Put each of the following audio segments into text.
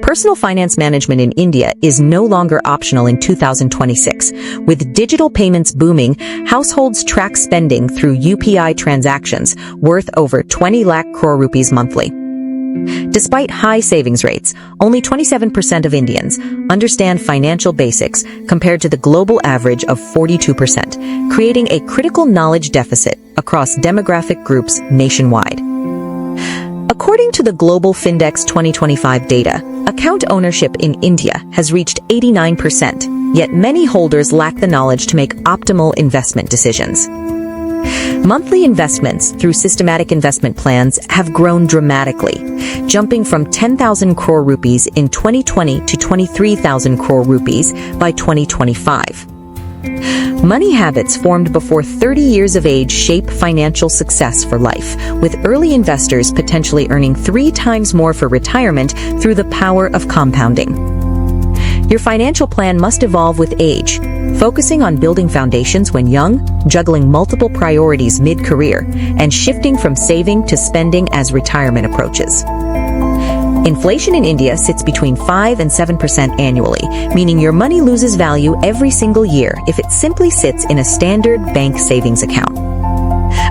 Personal finance management in India is no longer optional in 2026. With digital payments booming, households track spending through UPI transactions worth over 20 lakh crore rupees monthly. Despite high savings rates, only 27% of Indians understand financial basics compared to the global average of 42%, creating a critical knowledge deficit across demographic groups nationwide. According to the Global Findex 2025 data, account ownership in India has reached 89%, yet many holders lack the knowledge to make optimal investment decisions. Monthly investments through systematic investment plans have grown dramatically, jumping from 10,000 crore rupees in 2020 to 23,000 crore rupees by 2025. Money habits formed before 30 years of age shape financial success for life, with early investors potentially earning 3 times more for retirement through the power of compounding. Your financial plan must evolve with age, focusing on building foundations when young, juggling multiple priorities mid-career, and shifting from saving to spending as retirement approaches. Inflation in India sits between 5 and 7% annually, meaning your money loses value every single year if it simply sits in a standard bank savings account.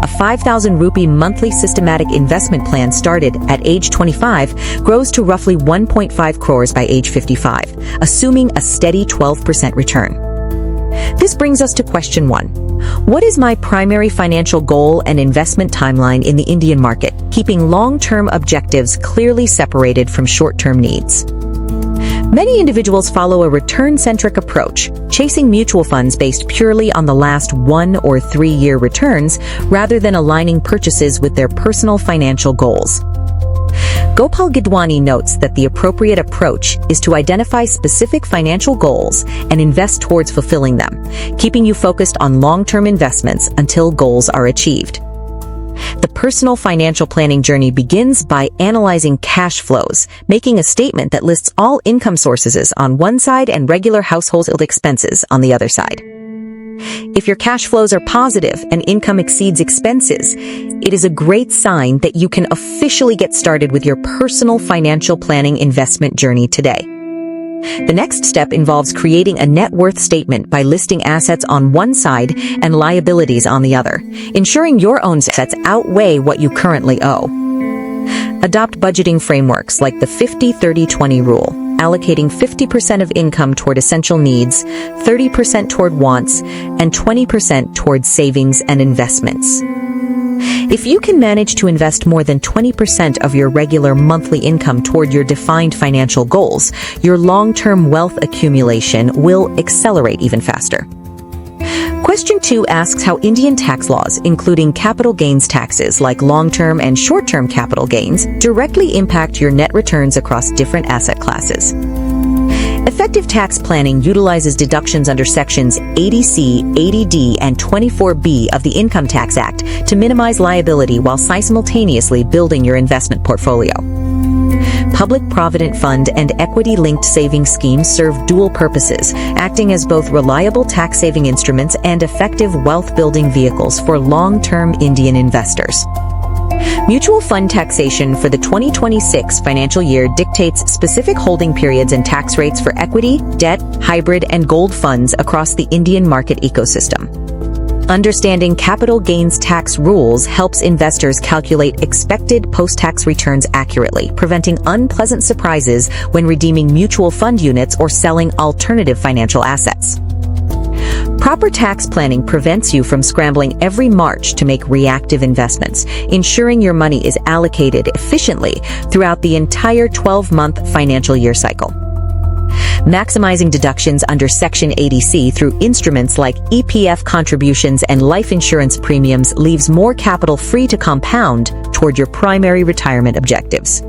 A 5,000 rupee monthly systematic investment plan started at age 25 grows to roughly 1.5 crores by age 55, assuming a steady 12% return. This brings us to question 1. What is my primary financial goal and investment timeline in the Indian market, keeping long-term objectives clearly separated from short-term needs? Many individuals follow a return-centric approach, chasing mutual funds based purely on the last 1 or 3-year returns rather than aligning purchases with their personal financial goals. Gopal Gidwani notes that the appropriate approach is to identify specific financial goals and invest towards fulfilling them, keeping you focused on long-term investments until goals are achieved. The personal financial planning journey begins by analyzing cash flows, making a statement that lists all income sources on one side and regular household expenses on the other side. If your cash flows are positive and income exceeds expenses, it is a great sign that you can officially get started with your personal financial planning investment journey today. The next step involves creating a net worth statement by listing assets on one side and liabilities on the other, ensuring your own assets outweigh what you currently owe. Adopt budgeting frameworks like the 50-30-20 rule, allocating 50% of income toward essential needs, 30% toward wants, and 20% toward savings and investments. If you can manage to invest more than 20% of your regular monthly income toward your defined financial goals, your long-term wealth accumulation will accelerate even faster. Question 2 asks how Indian tax laws, including capital gains taxes like long-term and short-term capital gains, directly impact your net returns across different asset classes. Effective tax planning utilizes deductions under Sections 80C, 80D, and 24B of the Income Tax Act to minimize liability while simultaneously building your investment portfolio. Public Provident Fund and equity-linked savings schemes serve dual purposes, acting as both reliable tax-saving instruments and effective wealth-building vehicles for long-term Indian investors. Mutual fund taxation for the 2026 financial year dictates specific holding periods and tax rates for equity, debt, hybrid, and gold funds across the Indian market ecosystem. Understanding capital gains tax rules helps investors calculate expected post-tax returns accurately, preventing unpleasant surprises when redeeming mutual fund units or selling alternative financial assets. Proper tax planning prevents you from scrambling every March to make reactive investments, ensuring your money is allocated efficiently throughout the entire 12-month financial year cycle. Maximizing deductions under Section 80C through instruments like EPF contributions and life insurance premiums leaves more capital free to compound toward your primary retirement objectives.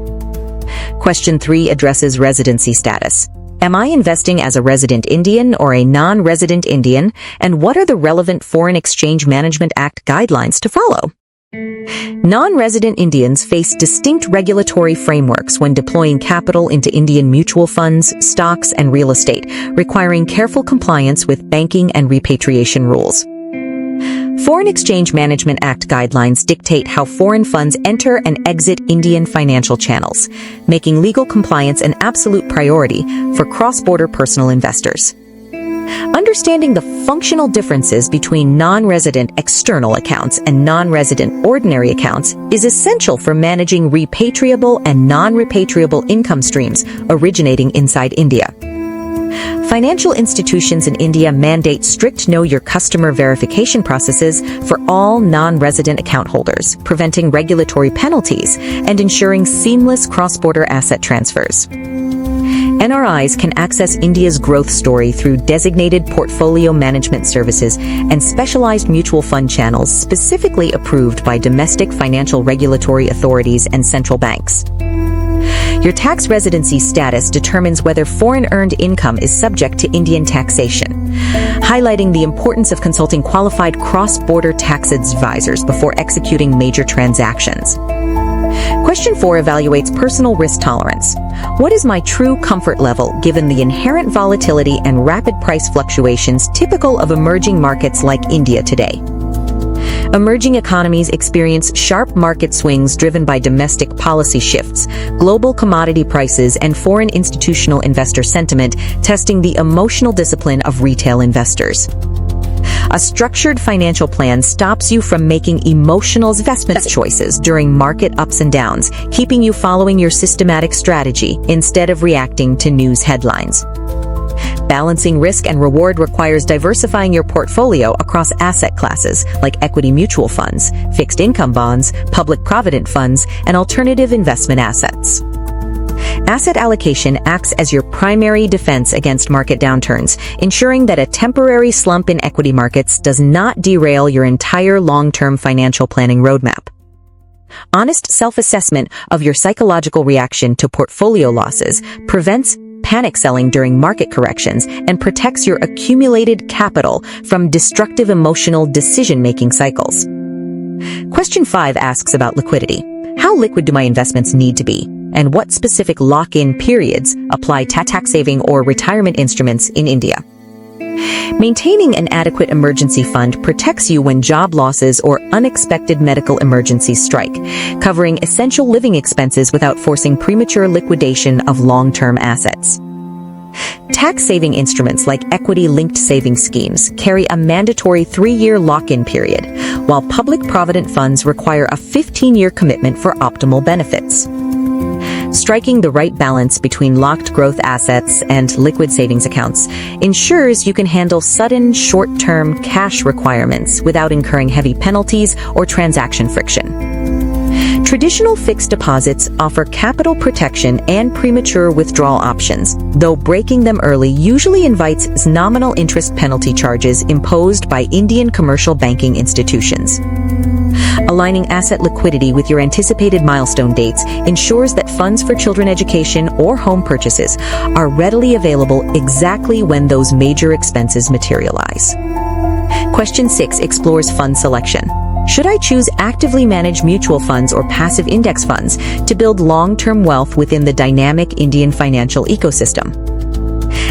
Question 3 addresses residency status. Am I investing as a resident Indian or a non-resident Indian, and what are the relevant Foreign Exchange Management Act guidelines to follow? Non-resident Indians face distinct regulatory frameworks when deploying capital into Indian mutual funds, stocks, and real estate, requiring careful compliance with banking and repatriation rules. Foreign Exchange Management Act guidelines dictate how foreign funds enter and exit Indian financial channels, making legal compliance an absolute priority for cross-border personal investors. Understanding the functional differences between non-resident external accounts and non-resident ordinary accounts is essential for managing repatriable and non-repatriable income streams originating inside India. Financial institutions in India mandate strict know-your-customer verification processes for all non-resident account holders, preventing regulatory penalties and ensuring seamless cross-border asset transfers. NRIs can access India's growth story through designated portfolio management services and specialized mutual fund channels specifically approved by domestic financial regulatory authorities and central banks. Your tax residency status determines whether foreign-earned income is subject to Indian taxation, highlighting the importance of consulting qualified cross-border tax advisors before executing major transactions. Question 4 evaluates personal risk tolerance. What is my true comfort level given the inherent volatility and rapid price fluctuations typical of emerging markets like India today? Emerging economies experience sharp market swings driven by domestic policy shifts, global commodity prices, and foreign institutional investor sentiment, testing the emotional discipline of retail investors. A structured financial plan stops you from making emotional investment choices during market ups and downs, keeping you following your systematic strategy instead of reacting to news headlines. Balancing risk and reward requires diversifying your portfolio across asset classes like equity mutual funds, fixed income bonds, public provident funds, and alternative investment assets. Asset allocation acts as your primary defense against market downturns, ensuring that a temporary slump in equity markets does not derail your entire long-term financial planning roadmap. Honest self-assessment of your psychological reaction to portfolio losses prevents panic selling during market corrections and protects your accumulated capital from destructive emotional decision-making cycles. Question 5 asks about liquidity. How liquid do my investments need to be? And what specific lock-in periods apply to tax-saving or retirement instruments in India? Maintaining an adequate emergency fund protects you when job losses or unexpected medical emergencies strike, covering essential living expenses without forcing premature liquidation of long-term assets. Tax-saving instruments like equity-linked savings schemes carry a mandatory 3-year lock-in period, while public provident funds require a 15-year commitment for optimal benefits. Striking the right balance between locked growth assets and liquid savings accounts ensures you can handle sudden short-term cash requirements without incurring heavy penalties or transaction friction. Traditional fixed deposits offer capital protection and premature withdrawal options, though breaking them early usually invites nominal interest penalty charges imposed by Indian commercial banking institutions. Aligning asset liquidity with your anticipated milestone dates ensures that funds for children education or home purchases are readily available exactly when those major expenses materialize. Question 6 explores fund selection. Should I choose actively managed mutual funds or passive index funds to build long-term wealth within the dynamic Indian financial ecosystem?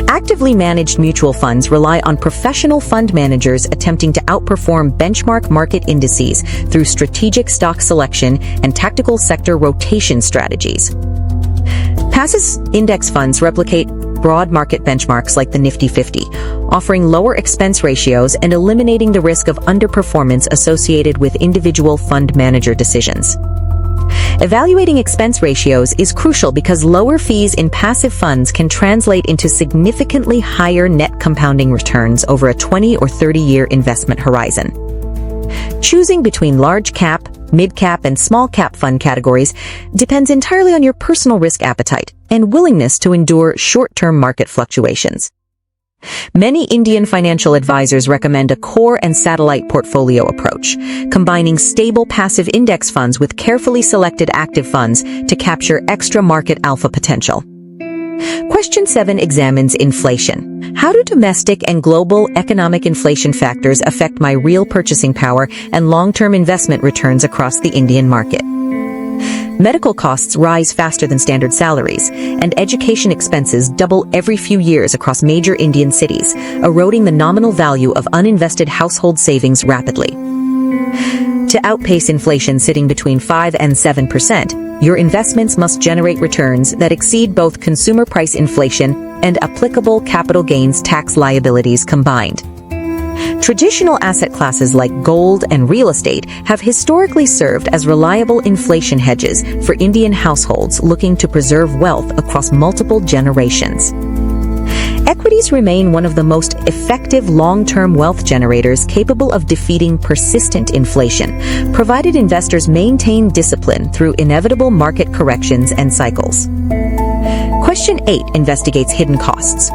Actively managed mutual funds rely on professional fund managers attempting to outperform benchmark market indices through strategic stock selection and tactical sector rotation strategies. Passive index funds replicate broad market benchmarks like the Nifty 50, offering lower expense ratios and eliminating the risk of underperformance associated with individual fund manager decisions. Evaluating expense ratios is crucial because lower fees in passive funds can translate into significantly higher net compounding returns over a 20 or 30-year investment horizon. Choosing between large cap, mid cap, and small cap fund categories depends entirely on your personal risk appetite and willingness to endure short-term market fluctuations. Many Indian financial advisors recommend a core and satellite portfolio approach, combining stable passive index funds with carefully selected active funds to capture extra market alpha potential. Question 7 examines inflation. How do domestic and global economic inflation factors affect my real purchasing power and long-term investment returns across the Indian market? Medical costs rise faster than standard salaries, and education expenses double every few years across major Indian cities, eroding the nominal value of uninvested household savings rapidly. To outpace inflation sitting between 5 and 7%, your investments must generate returns that exceed both consumer price inflation and applicable capital gains tax liabilities combined. Traditional asset classes like gold and real estate have historically served as reliable inflation hedges for Indian households looking to preserve wealth across multiple generations. Equities remain one of the most effective long-term wealth generators capable of defeating persistent inflation, provided investors maintain discipline through inevitable market corrections and cycles. Question 8 investigates hidden costs.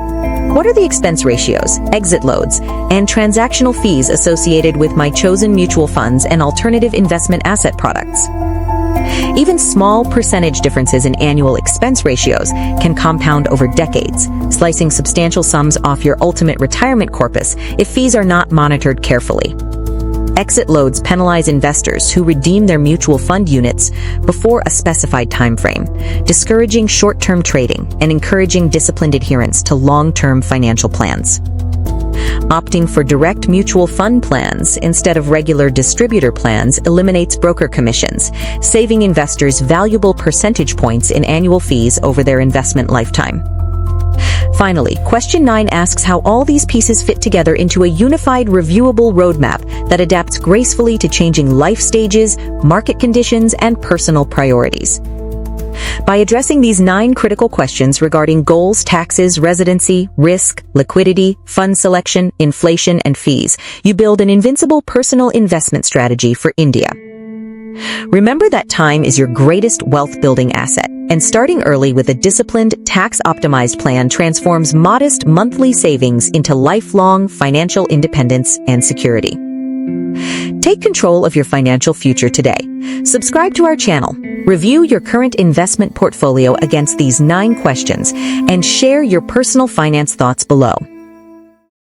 What are the expense ratios, exit loads, and transactional fees associated with my chosen mutual funds and alternative investment asset products? Even small percentage differences in annual expense ratios can compound over decades, slicing substantial sums off your ultimate retirement corpus if fees are not monitored carefully. Exit loads penalize investors who redeem their mutual fund units before a specified time frame, discouraging short-term trading and encouraging disciplined adherence to long-term financial plans. Opting for direct mutual fund plans instead of regular distributor plans eliminates broker commissions, saving investors valuable percentage points in annual fees over their investment lifetime. Finally, question 9 asks how all these pieces fit together into a unified, reviewable roadmap that adapts gracefully to changing life stages, market conditions, and personal priorities. By addressing these 9 critical questions regarding goals, taxes, residency, risk, liquidity, fund selection, inflation, and fees, you build an invincible personal investment strategy for India. Remember that time is your greatest wealth-building asset, and starting early with a disciplined, tax-optimized plan transforms modest monthly savings into lifelong financial independence and security. Take control of your financial future today. Subscribe to our channel, review your current investment portfolio against these 9 questions, and share your personal finance thoughts below.